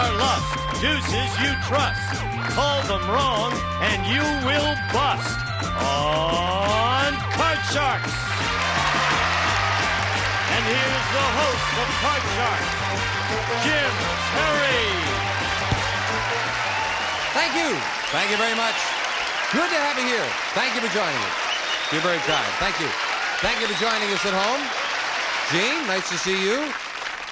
are lust, deuces you trust. Call them wrong and you will bust on Card Sharks. And here's the host of Card Sharks, Jim Perry. Thank you. Thank you very much. Good to have you here. Thank you for joining us. You're very kind. Thank you. Thank you for joining us at home. Gene, nice to see you.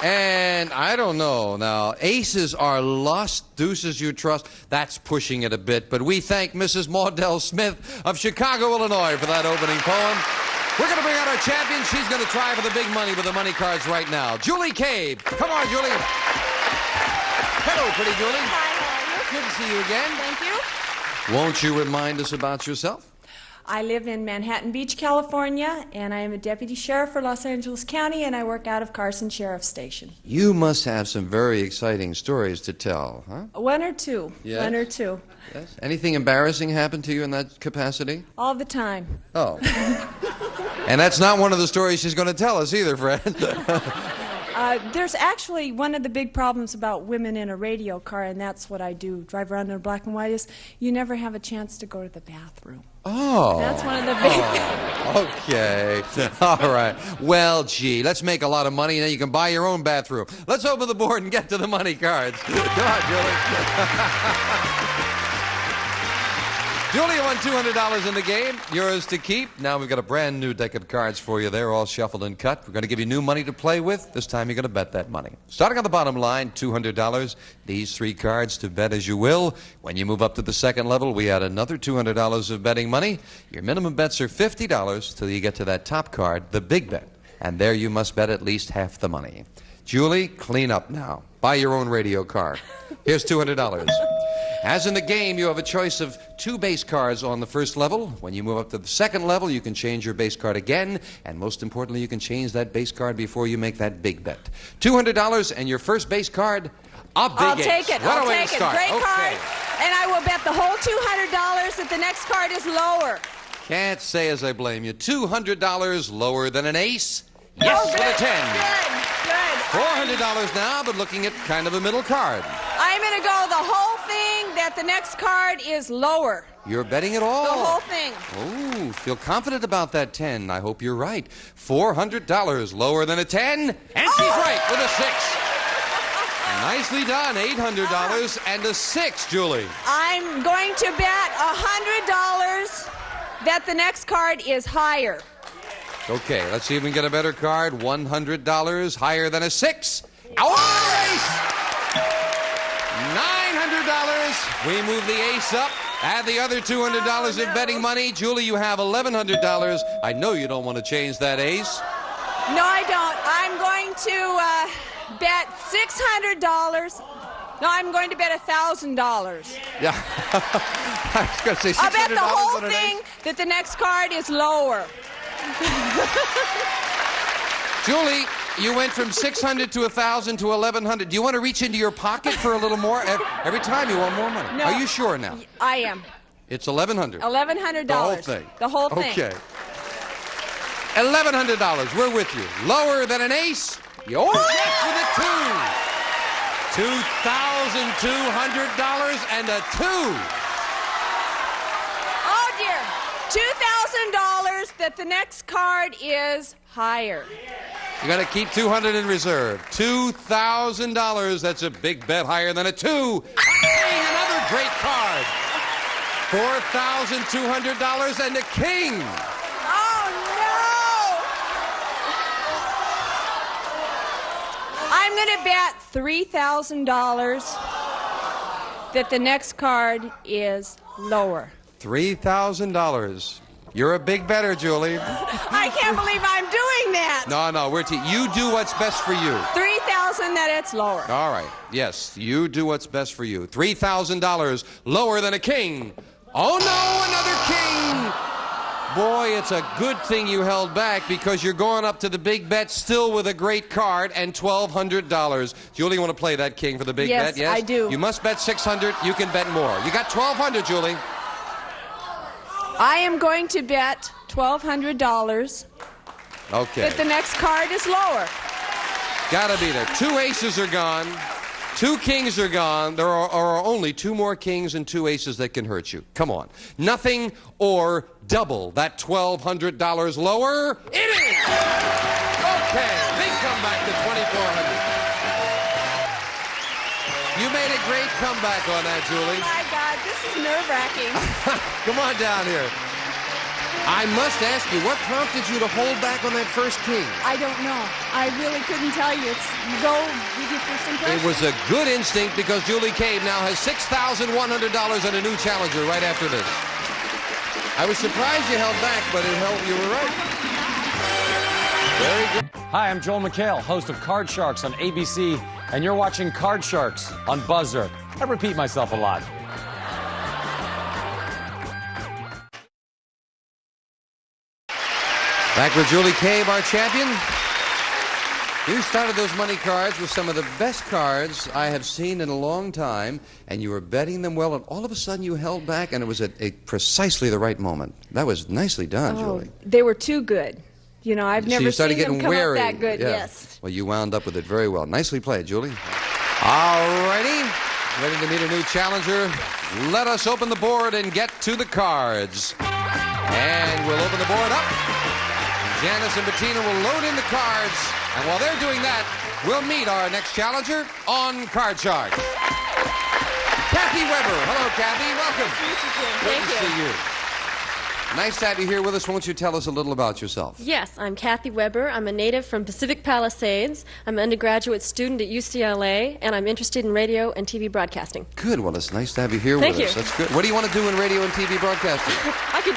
And I don't know now, aces are lust, deuces you trust. That's pushing it a bit. But we thank Mrs. Maudell Smith of Chicago, Illinois for that opening poem. We're going to bring out our champion. She's going to try for the big money with the money cards right now. Julie Cabe. Come on, Julie. Hello, pretty Julie. Hi, how are you? Good to see you again. Thank you. Won't you remind us about yourself? I live in Manhattan Beach, California, and I am a deputy sheriff for Los Angeles County, and I work out of Carson Sheriff Station. You must have some very exciting stories to tell, huh? One or two. Yes? One or two. Yes. Anything embarrassing happen to you in that capacity? All the time. Oh. And that's not one of the stories she's going to tell us either, Fred. There's actually one of the big problems about women in a radio car, and that's what I do, drive around in a black and white, is you never have a chance to go to the bathroom. Oh. That's one of the big... Okay. All right. Well, gee, let's make a lot of money, and then you can buy your own bathroom. Let's open the board and get to the money cards. Come on, Julie. Julie won $200 in the game. Yours to keep. Now we've got a brand new deck of cards for you. They're all shuffled and cut. We're going to give you new money to play with. This time you're going to bet that money. Starting on the bottom line, $200. These three cards to bet as you will. When you move up to the second level, we add another $200 of betting money. Your minimum bets are $50 till you get to that top card, the big bet. And there you must bet at least half the money. Julie, clean up now. Buy your own radio car. Here's $200. As in the game, you have a choice of two base cards on the first level. When you move up to the second level, you can change your base card again. And most importantly, you can change that base card before you make that big bet. $200 and your first base card, a big I'll ace. take it. What I'll a way to take it. start. Great Okay. card. And I will bet the whole $200 that the next card is lower. Can't say as I blame you. $200 lower than an ace. Yes, Oh, with a 10. Good. $400 now, but looking at kind of a middle card. I'm going to go the whole thing that the next card is lower. You're betting it all. The whole thing. Oh, feel confident about that 10. I hope you're right. $400 lower than a 10. And she's right with a 6. Nicely done. $800 and a 6, Julie. I'm going to bet $100 that the next card is higher. Okay, let's see if we can get a better card. $100 higher than a 6. Our ace! $900. We move the ace up. Add the other $200 of betting money. Julie, you have $1,100. I know you don't want to change that ace. No, I don't. I'm going to bet $600. No, I'm going to bet $1,000. Yeah. I was going to say $600. I'll bet the whole on an thing ace. that the next card is lower. Julie, you went from 600 to 1,000 to 1,100. Do you want to reach into your pocket for a little more? Every time you want more money. No. Are you sure now? I am. It's 1,100. $1,100. The whole thing. The whole thing. Okay. $1,100. We're with you. Lower than an ace? Oh, yes, with a 2. $2,200 and a 2. Oh, dear. $2,000 that the next card is higher. You got to keep $200 in reserve. $2,000. That's a big bet higher than a 2. King, another great card. $4,200 and a king. Oh, no. I'm going to bet $3,000 that the next card is lower. $3,000. You're a big bettor, Julie. I can't believe I'm doing that. No, you do what's best for you. $3,000 that it's lower. All right. Yes, you do what's best for you. $3,000 lower than a king. Oh, no, another king. Boy, it's a good thing you held back because you're going up to the big bet still with a great card and $1,200. Julie, you want to play that king for the big bet? Yes, I do. You must bet $600. You can bet more. You got $1,200, Julie. I am going to bet $1,200 Okay. that the next card is lower. Gotta be there. 2 aces are gone. 2 kings are gone. There are only 2 more kings and 2 aces that can hurt you. Come on. Nothing or double that $1,200 lower. It is! Okay, big comeback to $2,400. You made a great comeback on that, Julie. Oh my God, this is nerve-wracking. Come on down here. I must ask you, what prompted you to hold back on that first king? I don't know. I really couldn't tell you. You go with your first impression. It was a good instinct because Julie Cave now has $6,100 and a new challenger right after this. I was surprised you held back, but you were right. Very good. Hi, I'm Joel McHale, host of Card Sharks on ABC, and you're watching Card Sharks on Buzzer. I repeat myself a lot. Back with Julie Cave, our champion. You started those money cards with some of the best cards I have seen in a long time, and you were betting them well, and all of a sudden you held back, and it was at precisely the right moment. That was nicely done, Julie. They were too good. You know, I've never started seen them getting come wary. up that good. Yeah. Yes. Well, you wound up with it very well. Nicely played, Julie. All righty. Ready to meet a new challenger? Let us open the board and get to the cards. And we'll open the board up. Janice and Bettina will load in the cards. And while they're doing that, we'll meet our next challenger on Card Shark. Kathy Weber. Hello, Kathy. Welcome. Thank Good to see you. Nice to have you here with us. Why don't you tell us a little about yourself? Yes, I'm Kathy Weber. I'm a native from Pacific Palisades. I'm an undergraduate student at UCLA, and I'm interested in radio and TV broadcasting. Good. Well, it's nice to have you here Thank with you. us. That's good. What do you want to do in radio and TV broadcasting?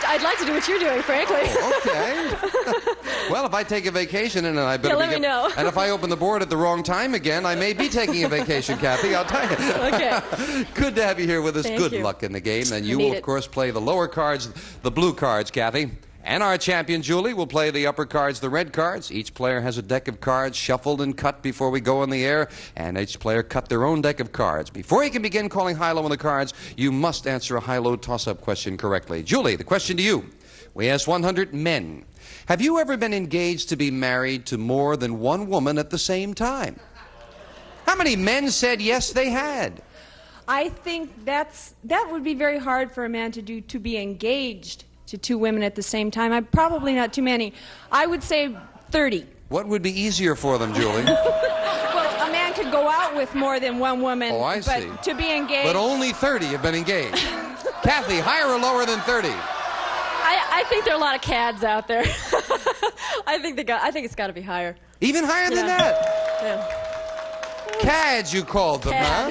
I'd like to do what you're doing, frankly. Oh, okay. Well, if I take a vacation and I better let me know. And if I open the board at the wrong time again, I may be taking a vacation, Kathy. I'll tell you. Okay. Good to have you here with us. Thank Good you. luck in the game. And you need will, of it. course, play the lower cards, the blue cards, Kathy. And our champion, Julie, will play the upper cards, the red cards. Each player has a deck of cards shuffled and cut before we go on the air, and each player cut their own deck of cards. Before you can begin calling high-low on the cards, you must answer a high-low toss-up question correctly. Julie, the question to you. We asked 100 men. Have you ever been engaged to be married to more than one woman at the same time? How many men said yes, they had? I think that would be very hard for a man to do, to be engaged to 2 women at the same time. Probably not too many. I would say 30. What would be easier for them, Julie? Well, a man could go out with more than one woman, Oh, I see. but to be engaged... But only 30 have been engaged. Kathy, higher or lower than 30? I think there are a lot of cads out there. I think it's got to be higher. Even higher than that? Yeah. Cads, you called them, huh?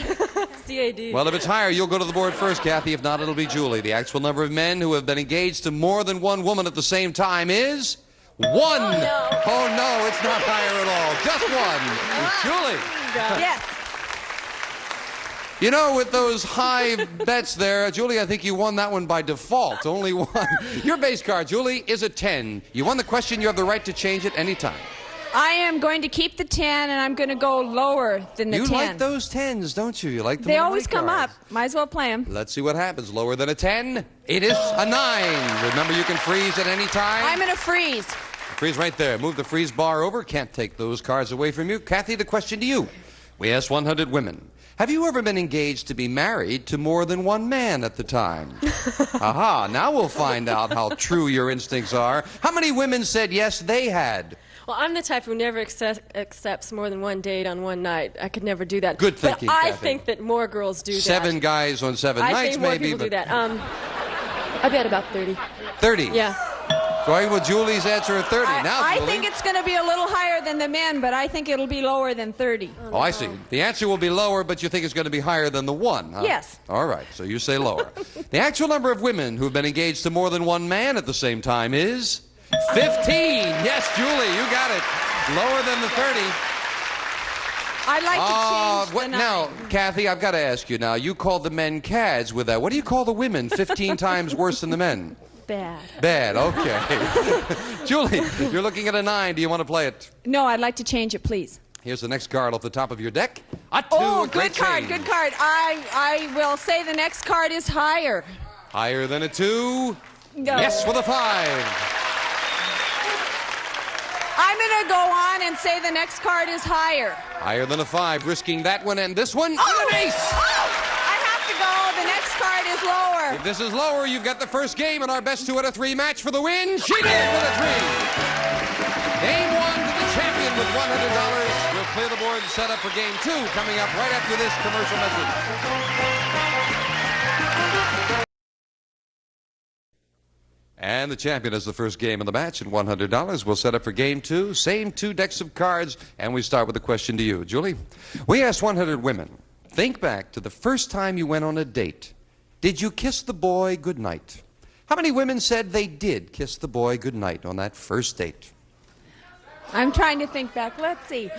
CAD. Well, if it's higher, you'll go to the board first, Kathy. If not, it'll be Julie. The actual number of men who have been engaged to more than one woman at the same time is 1. Oh, no, it's not higher at all. Just 1. Julie. Yes. You know, with those high bets there, Julie, I think you won that one by default. Only 1. Your base card, Julie, is a 10. You won the question. You have the right to change it anytime. I am going to keep the 10, and I'm going to go lower than the 10. You like those 10s, don't you? You like them. They on always my come cards. up. Might as well play them. Let's see what happens. Lower than a 10. It is a 9. Remember, you can freeze at any time. I'm going to freeze. Freeze right there. Move the freeze bar over. Can't take those cards away from you. Kathy, the question to you. We asked 100 women. Have you ever been engaged to be married to more than one man at the time? Aha. Now we'll find out how true your instincts are. How many women said yes, they had? Well, I'm the type who never accepts more than one date on one night. I could never do that. Good thinking, But I Kathy. think that more girls do that. 7 guys on 7 I nights, think more maybe. people but do that. I bet about 30. 30. Yeah. Going with Julie's answer at 30. Now, I Julie. think it's going to be a little higher than the men, but I think it'll be lower than 30. Oh, I see. The answer will be lower, but you think it's going to be higher than the 1, huh? Yes. All right, so you say lower. The actual number of women who have been engaged to more than one man at the same time is 15. Yes, Julie, you got it. Lower than the 30. I'd like to change the 9. Now, Kathy, I've got to ask you now. You called the men cads with that. What do you call the women 15 times worse than the men? Bad. Bad, okay. Julie, you're looking at a 9. Do you want to play it? No, I'd like to change it, please. Here's the next card off the top of your deck. A 2. Oh, a great good card, change. good card. I will say the next card is higher. Higher than a 2? No. Yes, with a 5. I'm going to go on and say the next card is higher. Higher than a 5, risking that one and this one. An ace! I have to go. The next card is lower. If this is lower, you've got the first game in our best 2 out of 3 match for the win. She did it with a 3. Game 1 to the champion with $100. We'll clear the board and set up for game 2 coming up right after this commercial message. And the champion is the first game of the match at $100. We'll set up for game 2. Same 2 decks of cards, and we start with a question to you. Julie, we asked 100 women, think back to the first time you went on a date. Did you kiss the boy goodnight? How many women said they did kiss the boy goodnight on that first date? I'm trying to think back. Let's see.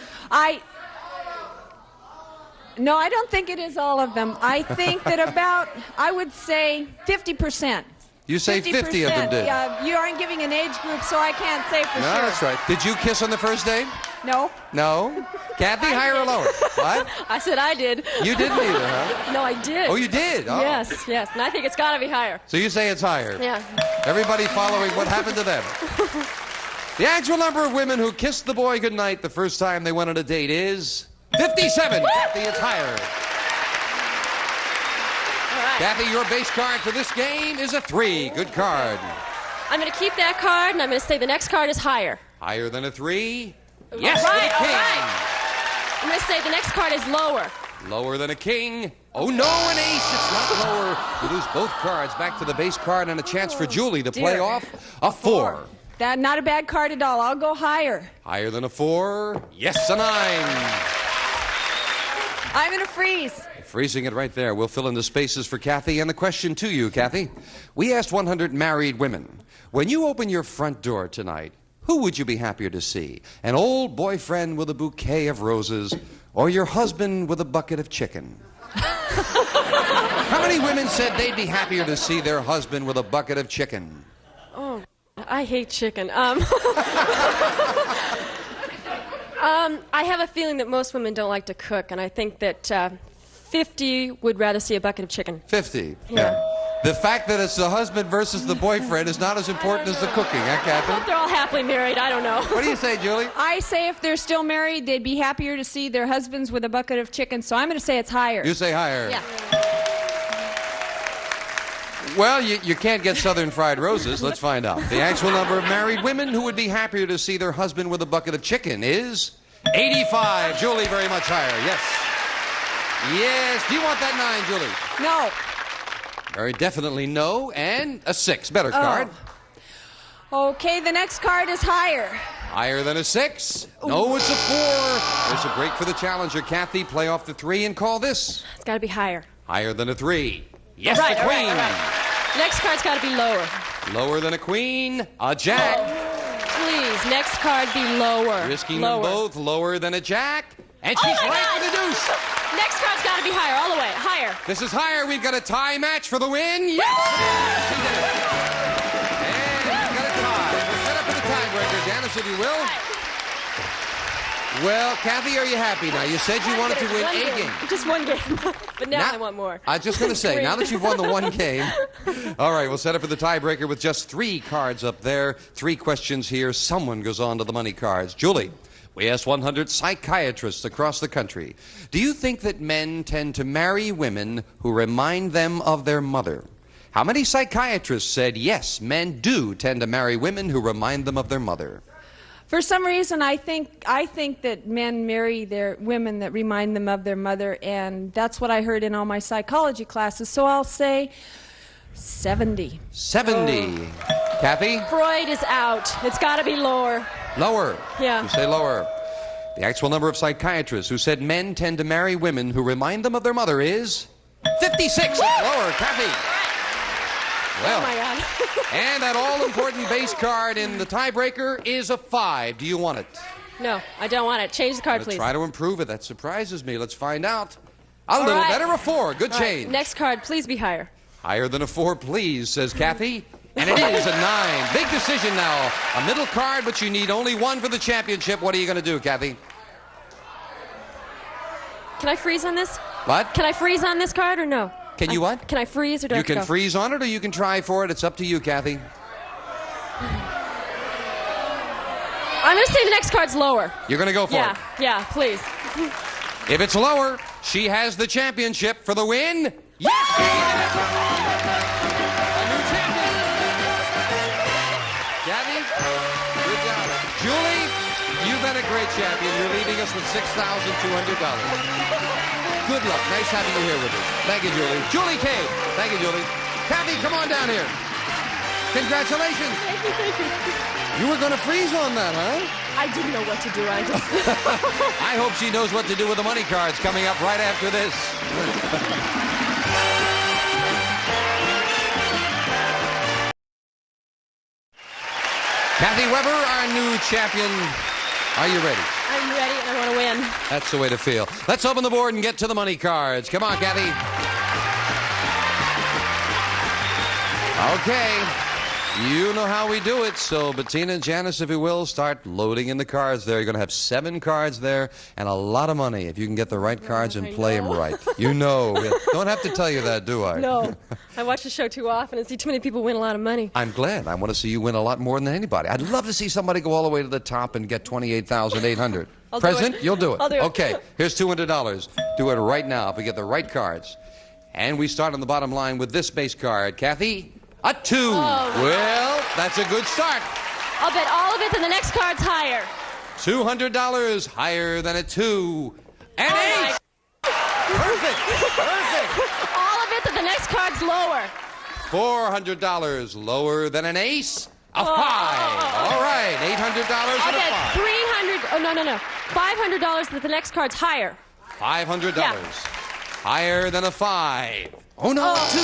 No, I don't think it is all of them. I think that about, I would say 50%. You say 50 of them did. Yeah, you aren't giving an age group, so I can't say for No, sure. that's right. Did you kiss on the first date? No. No? Kathy, higher or lower? What? I said I did. You didn't either, huh? No, I did. Oh, you did? Oh. Yes, yes. And I think it's got to be higher. So you say it's higher? Yeah. Everybody following what happened to them. The actual number of women who kissed the boy goodnight the first time they went on a date is 57. Kathy, it's higher. Kathy, your base card for this game is a 3. Good card. I'm going to keep that card, and I'm going to say the next card is higher. Higher than a 3? Yes, All right, with a king. all right. I'm going to say the next card is lower. Lower than a king. Oh, no, an ace. It's not lower. You lose both cards. Back to the base card and a chance for Julie to play off a 4. That not a bad card at all. I'll go higher. Higher than a 4? Yes, a 9. I'm going to freeze. Freezing it right there. We'll fill in the spaces for Kathy. And the question to you, Kathy. We asked 100 married women, when you open your front door tonight, who would you be happier to see? An old boyfriend with a bouquet of roses or your husband with a bucket of chicken? How many women said they'd be happier to see their husband with a bucket of chicken? Oh, I hate chicken. I have a feeling that most women don't like to cook, and I think that 50 would rather see a bucket of chicken. 50. Yeah. The fact that it's the husband versus the boyfriend is not as important as the cooking, huh, Kathy? They're all happily married. I don't know. What do you say, Julie? I say if they're still married, they'd be happier to see their husbands with a bucket of chicken, so I'm going to say it's higher. You say higher. Yeah. Well, you can't get southern fried roses. Let's find out. The actual number of married women who would be happier to see their husband with a bucket of chicken is 85. Julie, very much higher. Yes. Yes. Do you want that 9, Julie? No. Very definitely no. And a 6. Better card. Okay, the next card is higher. Higher than a 6. No, it's a 4. There's a break for the challenger. Kathy, play off the 3 and call this. It's got to be higher. Higher than a 3. Yes, All right, the all queen. right, all right. Next card's got to be lower. Lower than a queen. A jack. Please, next card be lower. Risking lower. them both. Lower than a jack. And she's my right God. with the deuce. Next card's got to be higher, all the way. Higher. This is higher. We've got a tie match for the win. Yes! She did it. And we've got a tie. We'll set up for the tiebreaker, Janice, if you will. Well, Kathy, are you happy now? You said you wanted to win a game. Just one game. But now I want more. I was just going to say, now that you've won the one game, all right, we'll set up for the tiebreaker with just 3 cards up there. 3 questions here. Someone goes on to the money cards. Julie, we asked 100 psychiatrists across the country. Do you think that men tend to marry women who remind them of their mother? How many psychiatrists said, yes, men do tend to marry women who remind them of their mother? For some reason, I think that men marry their women that remind them of their mother, and that's what I heard in all my psychology classes. So I'll say 70. 70. Kathy? Freud is out. It's got to be lower. Lower. Yeah. You say lower. The actual number of psychiatrists who said men tend to marry women who remind them of their mother is 56. Lower. Kathy. Well, Oh, my God. and that all-important base card in the tiebreaker is a 5. Do you want it? No, I don't want it. Change the card, Let's please. try to improve it. That surprises me. Let's find out. A All little right. better, a 4. Good All right, change. next card, please be higher. Higher than a 4, please, says Kathy. And it is a 9. Big decision now. A middle card, but you need only 1 for the championship. What are you going to do, Kathy? Can I freeze on this? What? Can I freeze on this card or no? Can you what? Can I freeze or do I You have to can go? freeze on it or you can try for it. It's up to you, Kathy. I'm going to say the next card's lower. You're going to go for it. Yeah, please. If it's lower, she has the championship for the win. Yes! A new champion. Kathy, good job. Julie, you've been a great champion. You're leaving us with $6,200. Good luck. Nice having you here with us. Thank you, Julie. Julie K. Thank you, Julie. Kathy, come on down here. Congratulations. Thank you. You were going to freeze on that, huh? I didn't know what to do. I just... I hope she knows what to do with the money cards coming up right after this. Kathy Weber, our new champion. Are you ready? I'm ready and I want to win. That's the way to feel. Let's open the board and get to the money cards. Come on, Kathy. Okay. You know how we do it, so Bettina and Janice, if you will, start loading in the cards there. You're going to have 7 cards there and a lot of money if you can get the right cards and play them right. You know. Don't have to tell you that, do I? No. I watch the show too often and see too many people win a lot of money. I'm glad. I want to see you win a lot more than anybody. I'd love to see somebody go all the way to the top and get $28,800. President, you'll do it. I'll do it. Okay, here's $200. Do it right now if we get the right cards. And we start on the bottom line with this base card. Kathy? A 2. Oh, well, that's a good start. I'll bet all of it, then the next card's higher. $200 higher than a 2. And Oh, 8. Perfect. All of it, then the next card's lower. $400 lower than an ace. A 5. Oh. All right, $800 I'll and a bet 5. $300. Oh, no. $500 that the next card's higher. $500. Yeah. Higher than a 5. Oh, no, 2.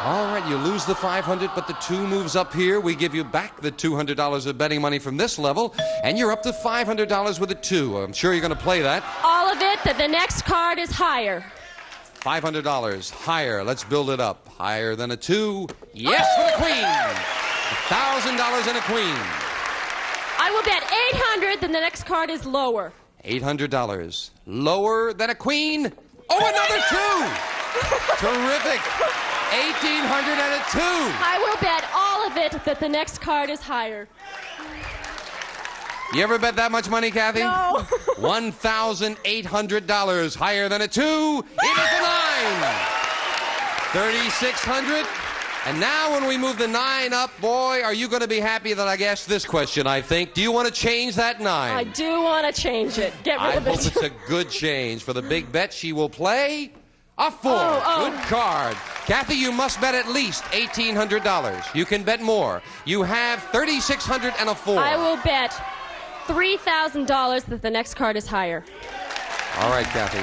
All right, you lose the 500, but the 2 moves up here. We give you back the $200 of betting money from this level, and you're up to $500 with a 2. I'm sure you're going to play that. All of it, that the next card is higher. $500 higher. Let's build it up. Higher than a 2. Yes, for the queen. $1,000 and a queen. I will bet 800, then the next card is lower. $800. Lower than a queen. Oh, another 2. Terrific. $1,800 and a 2. I will bet all of it that the next card is higher. You ever bet that much money, Kathy? No. $1,800 higher than a 2. It is a 9. $3,600. And now when we move the 9 up, boy, are you going to be happy that I asked this question, I think. Do you want to change that 9? I do want to change it. Get rid I of hope it. it's a good change. For the big bet, she will play a 4. Oh. Good card. Kathy, you must bet at least $1,800. You can bet more. You have $3,600 and a 4. I will bet $3,000 that the next card is higher. All right, Kathy.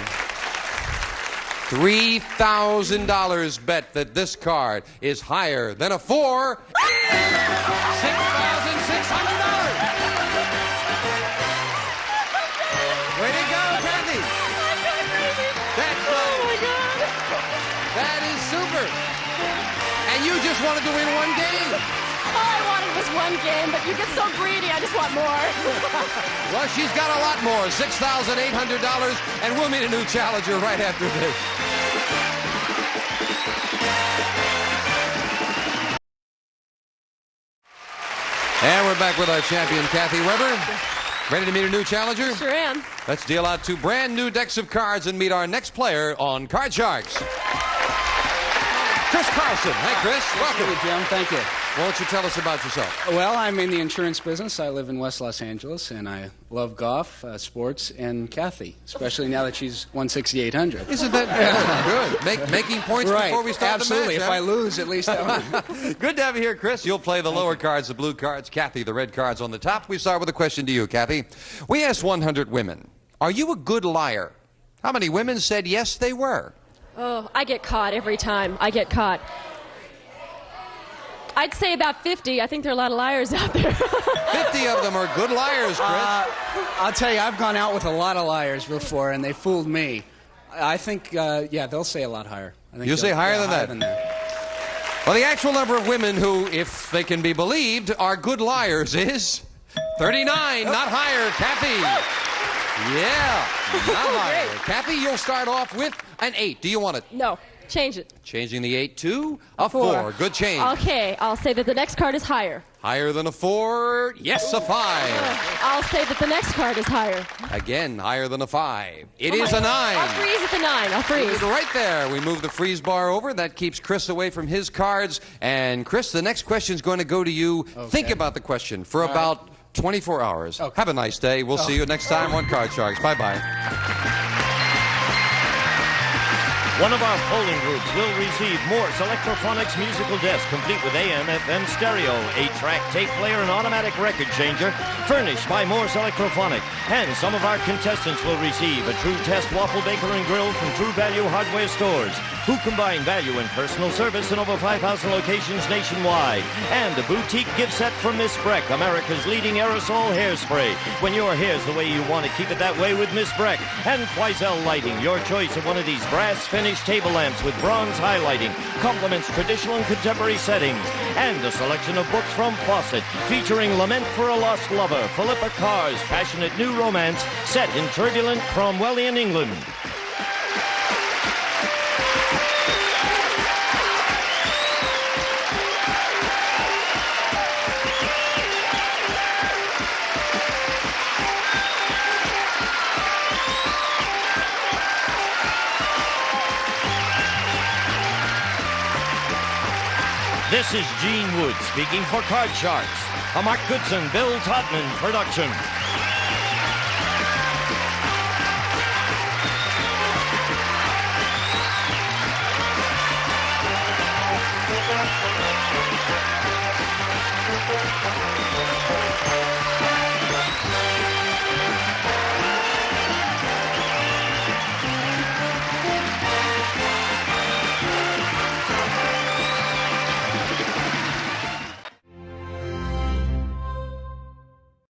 $3,000 bet that this card is higher than a 4. $6,600. Way to go, Kathy. That's Oh my God. That is super. And you just wanted to win one game. All I wanted was one game, but you get so greedy, I just want more. Well, she's got a lot more. $6,800, and we'll meet a new challenger right after this. And we're back with our champion, Kathy Weber. Ready to meet a new challenger? Sure am. Let's deal out 2 brand new decks of cards and meet our next player on Card Sharks. Chris Carlson. Hey, Chris. Welcome. Hey, Jim. Thank you. Why don't you tell us about yourself? Well, I'm in the insurance business. I live in West Los Angeles, and I love golf, sports, and Kathy, especially now that she's won 6,800. Isn't that good? Making points before we start Absolutely. the match. If I lose, at least I win. Good to have you here, Chris. You'll play the lower cards, the blue cards. Kathy, the red cards on the top. We start with a question to you, Kathy. We asked 100 women, are you a good liar? How many women said yes, they were? Oh, I get caught every time. I get caught. I'd say about 50. I think there are a lot of liars out there. 50 of them are good liars, Chris. I'll tell you, I've gone out with a lot of liars before, and they fooled me. I think, they'll say a lot not I think You'll say higher than that? Higher than that. Well, the actual number of women who, if they can be believed, are good liars is 39, not higher. Kathy. Yeah, not higher. Kathy, you'll start off with an 8. Do you want it? No. Change it. Changing the 8 to a 4. Good change. Okay, I'll say that the next card is higher. Higher than a 4. Yes, a 5. I'll say that the next card is higher. Again, higher than a 5. It is a 9. I'll freeze at the 9. I'll freeze. Right there. We move the freeze bar over. That keeps Chris away from his cards. And Chris, the next question is going to go to you. Okay. Think about the question for about 24 hours. Okay. Have a nice day. We'll see you next time on Card Sharks. Bye-bye. One of our polling groups will receive Morse Electrophonics musical desk, complete with AM, FM stereo, 8-track tape player, and automatic record changer, furnished by Morse Electrophonic. And some of our contestants will receive a True Test waffle baker and grill from True Value Hardware Stores, who combine value and personal service in over 5,000 locations nationwide. And a boutique gift set from Miss Breck, America's leading aerosol hairspray. When your hair's the way you want to keep it that way with Miss Breck. And Quoizel Lighting, your choice of one of these brass finished table lamps with bronze highlighting, complements traditional and contemporary settings. And a selection of books from Fawcett, featuring Lament for a Lost Lover, Philippa Carr's passionate new romance set in turbulent Cromwellian England. This is Gene Wood speaking for Card Sharks, a Mark Goodson-Bill Todman production.